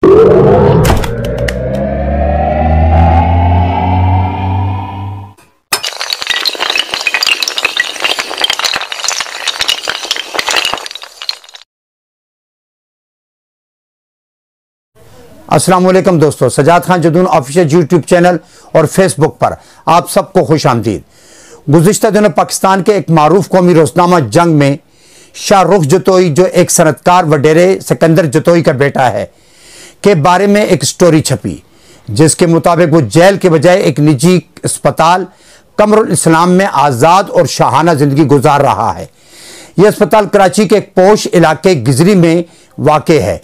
अस्सलाम वालेकुम दोस्तों, Sajjad Khan Jadoon official YouTube channel और फेसबुक पर आप सबको खुश आमदीद। गुज़िश्ता दिनों पाकिस्तान के एक मारूफ कौमी रोज़नामा जंग में शाहरुख जतोई, जो एक सनतकार वडेरे सिकंदर जतोई का बेटा है, के बारे में एक स्टोरी छपी जिसके मुताबिक वो जेल के बजाय एक निजी अस्पताल कमरुल इस्लाम में आज़ाद और शाहाना ज़िंदगी गुजार रहा है। यह अस्पताल कराची के एक पोश इलाके गिजरी में वाक़ है।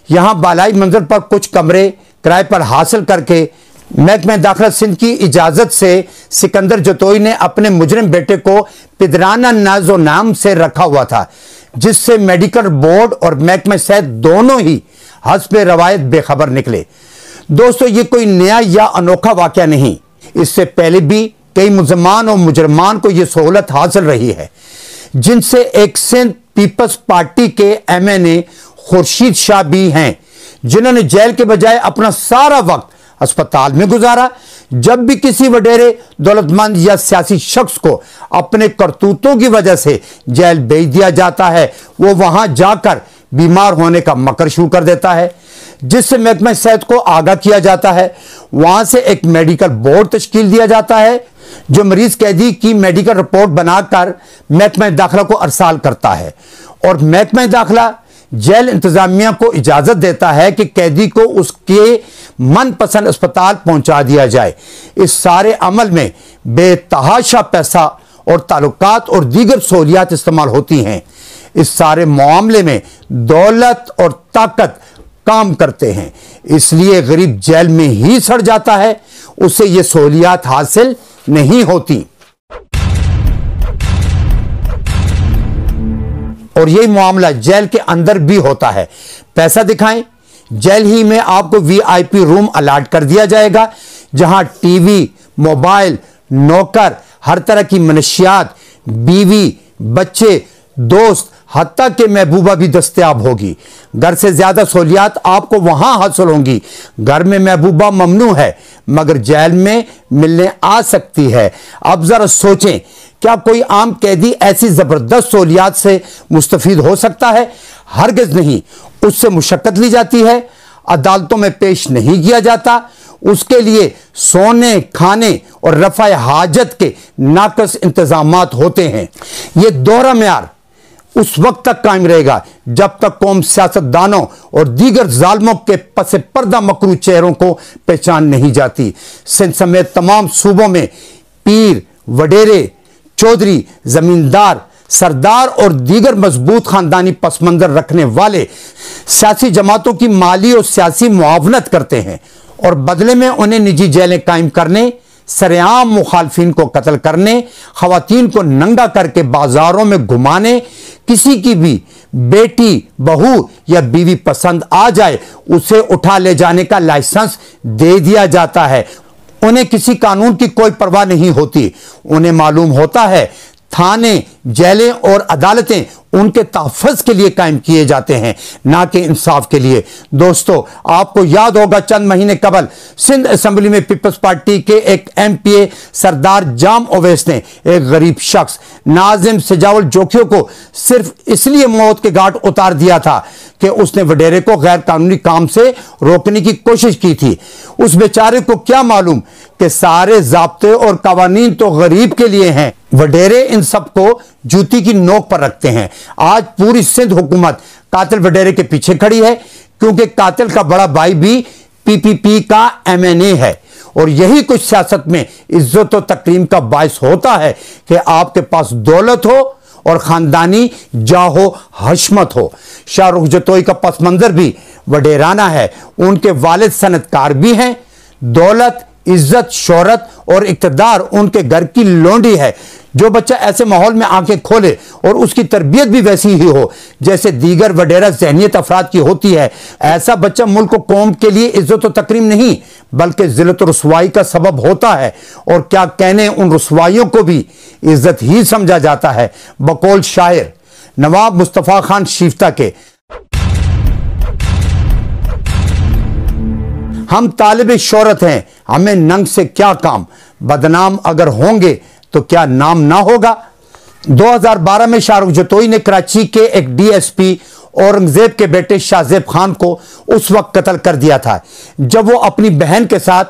यहाँ बालाई मंजिल पर कुछ कमरे किराए पर हासिल करके महकमा दाखिला सिंध की इजाज़त से सिकंदर जतोई ने अपने मुजरिम बेटे को पिदराना नाजो नाम से रखा हुआ था, जिससे मेडिकल बोर्ड और महकमा सेहत दोनों ही हस्बे रवायत बेखबर निकले। दोस्तों, ये कोई नया या अनोखा वाक़या नहीं, इससे पहले भी कई मुलजमान और मुजरमान को यह सहूलत हासिल रही है, जिनसे एक सिंध पीपल्स पार्टी के MNA खुर्शीद शाह भी हैं, जिन्होंने जेल के बजाय अपना सारा वक्त अस्पताल में गुजारा। जब भी किसी वडेरे दौलतमंद या सियासी शख्स को अपने करतूतों की वजह से जेल भेज दिया जाता है, वो वहां जाकर बीमार होने का मकर शुरू कर देता है, जिससे महकमा सेहत को आगाह किया जाता है। वहां से एक मेडिकल बोर्ड तश्कील दिया जाता है जो मरीज कैदी की मेडिकल रिपोर्ट बनाकर महकमा दाखिला को अरसाल करता है, और महकमा दाखिला जेल इंतजामिया को इजाजत देता है कि कैदी को उसके मनपसंद अस्पताल पहुंचा दिया जाए। इस सारे अमल में बेतहाशा पैसा और ताल्लुकात और दीगर सहूलियात इस्तेमाल होती हैं। इस सारे मामले में दौलत और ताकत काम करते हैं, इसलिए गरीब जेल में ही सड़ जाता है, उसे ये सहूलियात हासिल नहीं होती। और यही मामला जेल के अंदर भी होता है। पैसा दिखाएं, जेल ही में आपको VIP रूम अलाट कर दिया जाएगा, जहां टीवी, मोबाइल, नौकर, हर तरह की मनशियात, बीवी, बच्चे, दोस्त, हत्ता के महबूबा भी दस्तयाब होगी। घर से ज्यादा सहूलियात आपको वहां हासिल होंगी। घर में महबूबा ममनू है, मगर जेल में मिलने आ सकती है। अब जरा सोचें, क्या कोई आम कैदी ऐसी जबरदस्त सहूलियात से मुस्तफीद हो सकता है? हरगिज नहीं। उससे मुशक्कत ली जाती है, अदालतों में पेश नहीं किया जाता, उसके लिए सोने, खाने और रफ़ा हाजत के नाकस इंतजामात होते हैं। यह दोहरा मेयार उस वक्त तक कायम रहेगा जब तक कौम सियासतदानों और दीगर जालिमों के पसे पर्दा मकरू चेहरों को पहचान नहीं जाती। सिंध समेत तमाम सूबों में पीर, वडेरे, चौधरी, जमींदार, सरदार और दीगर मजबूत खानदानी पसमंजर रखने वाले सियासी जमातों की माली और सियासी मुआवनत करते हैं, और बदले में उन्हें निजी जेलें कायम करने, सरेआम मुखालफिन को कत्ल करने, खवातीन को नंगा करके बाजारों में घुमाने, किसी की भी बेटी, बहू या बीवी पसंद आ जाए उसे उठा ले जाने का लाइसेंस दे दिया जाता है। उन्हें किसी कानून की कोई परवाह नहीं होती। उन्हें मालूम होता है थाने, जेलें और अदालतें उनके तहफ़्फ़ुज़ के लिए कायम किए जाते हैं, ना कि इंसाफ के लिए। दोस्तों, आपको याद होगा चंद महीने कबल सिंध असेंबली में पीपल्स पार्टी के एक MPA सरदार जाम ओवैस ने एक गरीब शख्स नाजिम सजावल जोखियों को सिर्फ इसलिए मौत के घाट उतार दिया था कि उसने वडेरे को गैर कानूनी काम से रोकने की कोशिश की थी। उस बेचारे को क्या मालूम कि सारे ज़ाब्ते और कवानीन तो गरीब के लिए हैं। वडेरे इन सबको जूती की नोक पर रखते हैं। आज पूरी सिंध हुकूमत कातिल वडेरे के पीछे खड़ी है, क्योंकि कातिल का बड़ा भाई भी PPP का MNA है, और यही कुछ सियासत में इज्जत और तकरीम का बायस होता है कि आपके पास दौलत हो और खानदानी जाहो हशमत हो। शाहरुख जतोई का पस मंजर भी वडेराना है। उनके वालिद सनतकार भी हैं। दौलत, इज्जत, शोहरत और इक़्तिदार उनके घर की लोंडी है। जो बच्चा ऐसे माहौल में आंखें खोले और उसकी तरबियत भी वैसी ही हो जैसे दीगर वडेरा ज़हनियत अफराद की होती है, ऐसा बच्चा मुल्क और कौम के लिए इज्जत और तकरीम नहीं बल्कि ज़िल्लत और रुसवाई का सबब होता है। और क्या कहने, उन रुसवाइयों को भी इज्जत ही समझा जाता है। बकौल शायर नवाब मुस्तफ़ा खान शिफ्ता के, हम तालिब शोहरत हैं, हमें नंग से क्या काम, बदनाम अगर होंगे तो क्या नाम ना होगा। 2012 में शाहरुख जतोई ने कराची के एक डीएसपी औरंगजेब के बेटे शाहजेब खान को उस वक्त कत्ल कर दिया था जब वो अपनी बहन के साथ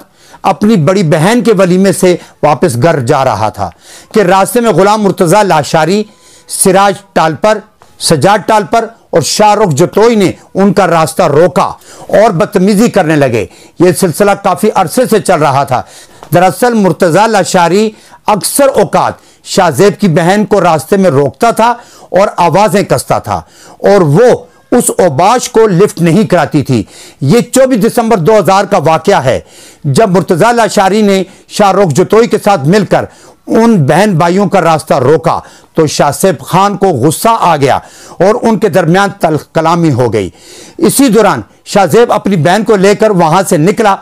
अपनी बड़ी बहन के वलीमे से वापस घर जा रहा था कि रास्ते में गुलाम मुर्तजा लाशारी, सिराज टालपर, सजाद टालपर और शाहरुख जतोई ने उनका रास्ता रोका और बदतमीजी करने लगे। यह सिलसिला काफी अरसे से चल रहा था। दरअसल मुर्तजा लाशारी अक्सर औकात शाहजेब की बहन को रास्ते में रोकता था और आवाजें कसता था और वो उस औबाश को लिफ्ट नहीं कराती थी। ये 24 दिसंबर 2000 का वाकया है जब मुर्तजा लाशारी ने शाहरुख जतोई के साथ मिलकर उन बहन भाइयों का रास्ता रोका तो शाहजेब खान को गुस्सा आ गया और उनके दरमियान तल्ख कलामी हो गई। इसी दौरान शाहजेब अपनी बहन को लेकर वहां से निकला।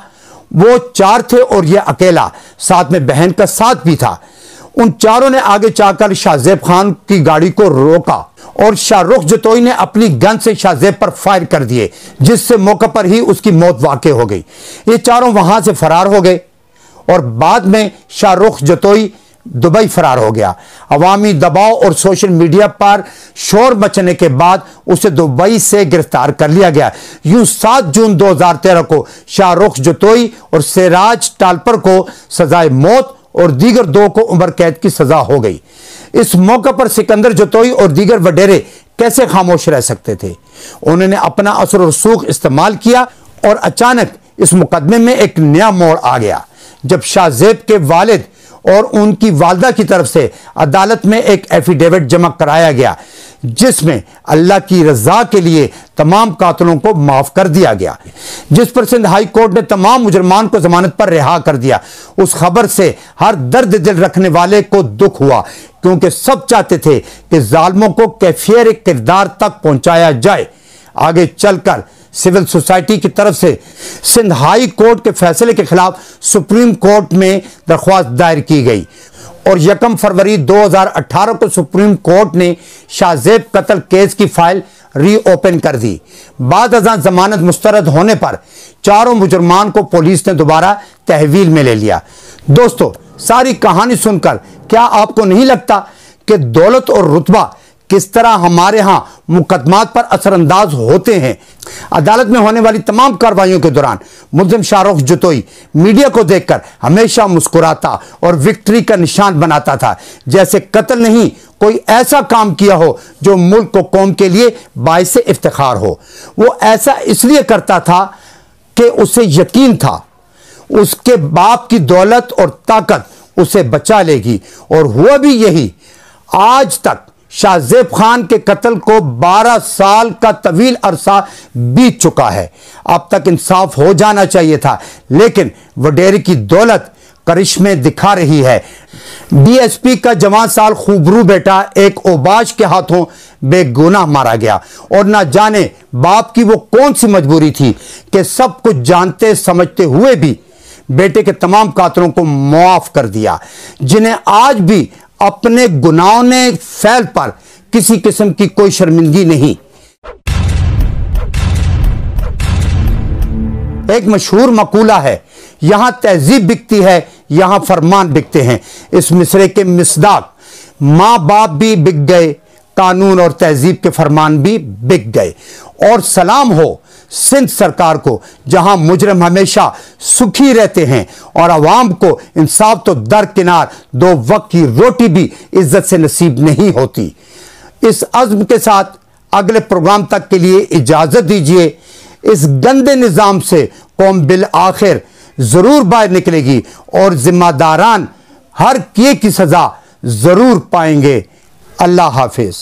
वो 4 थे और यह अकेला, साथ में बहन का साथ भी था। उन चारों ने आगे जाकर शाहजेब खान की गाड़ी को रोका और शाहरुख जतोई ने अपनी गन से शाहजेब पर फायर कर दिए, जिससे मौके पर ही उसकी मौत वाक़ई हो गई। ये चारों वहां से फरार हो गए और बाद में शाहरुख जतोई दुबई फरार हो गया। अवामी दबाव और सोशल मीडिया पर शोर मचने के बाद उसे दुबई से गिरफ्तार कर लिया गया। यूं 7 जून 2013 को शाहरुख जतोई और सिराज टालपर को सजाए मौत और दीगर 2 को उम्र कैद की सजा हो गई। इस मौके पर सिकंदर जतोई और दीगर वडेरे कैसे खामोश रह सकते थे। उन्होंने अपना असर और रसूख इस्तेमाल किया और अचानक इस मुकदमे में एक नया मोड़ आ गया जब शाहजेब के वालिद और उनकी वालदा की तरफ से अदालत में एक एफिडेविट जमा कराया गया जिसमें अल्लाह की रजा के लिए तमाम कातलों को माफ कर दिया गया, जिस पर सिंध हाई कोर्ट ने तमाम मुजरमान को जमानत पर रिहा कर दिया। उस खबर से हर दर्द दिल रखने वाले को दुख हुआ क्योंकि सब चाहते थे कि जालिमों को कैफियर किरदार तक पहुंचाया जाए। आगे चलकर सिविल सोसाइटी की तरफ से सिंध हाई कोर्ट के फैसले के खिलाफ सुप्रीम कोर्ट में दरख्वास्त दायर की गई और 1 फरवरी 2018 को सुप्रीम कोर्ट ने शाहजेब कत्ल केस की फाइल रीओपन कर दी। बाद अज़ां जमानत मुस्तरद होने पर चारों मुजरमान को पुलिस ने दोबारा तहवील में ले लिया। दोस्तों, सारी कहानी सुनकर क्या आपको नहीं लगता कि दौलत और रुतबा किस तरह हमारे यहां मुकदमात पर असरअंदाज होते हैं। अदालत में होने वाली तमाम कार्रवाइयों के दौरान मुल्जिम शाहरुख जतोई मीडिया को देखकर हमेशा मुस्कुराता और विक्ट्री का निशान बनाता था, जैसे कत्ल नहीं कोई ऐसा काम किया हो जो मुल्क को कौम के लिए बाइस इफ्तिखार हो। वो ऐसा इसलिए करता था कि उसे यकीन था उसके बाप की दौलत और ताकत उसे बचा लेगी और हुआ भी यही। आज तक शाहजेब खान के कत्ल को 12 साल का तवील अरसा बीत चुका है। अब तक इंसाफ हो जाना चाहिए था, लेकिन वडेरे की दौलत करिश्मे दिखा रही है। डीएसपी का जवान साल खूबरू बेटा एक ओबाश के हाथों बेगुनाह मारा गया और ना जाने बाप की वो कौन सी मजबूरी थी कि सब कुछ जानते समझते हुए भी बेटे के तमाम कातलों को मुआफ कर दिया, जिन्हें आज भी अपने गुनाहों ने फैल पर किसी किस्म की कोई शर्मिंदगी नहीं। एक मशहूर मकूला है, यहां तहजीब बिकती है, यहां फरमान बिकते हैं। इस मिसरे के मिसदाक मां बाप भी बिक गए, कानून और तहजीब के फरमान भी बिक गए। और सलाम हो सिंध सरकार को, जहां मुजरिम हमेशा सुखी रहते हैं और अवाम को इंसाफ तो दरकिनार 2 वक्त की रोटी भी इज्जत से नसीब नहीं होती। इस अज़्म के साथ अगले प्रोग्राम तक के लिए इजाजत दीजिए। इस गंदे निजाम से कौम बिल आखिर जरूर बाहर निकलेगी और जिम्मेदारान हर किए की सजा जरूर पाएंगे। अल्लाह हाफिज।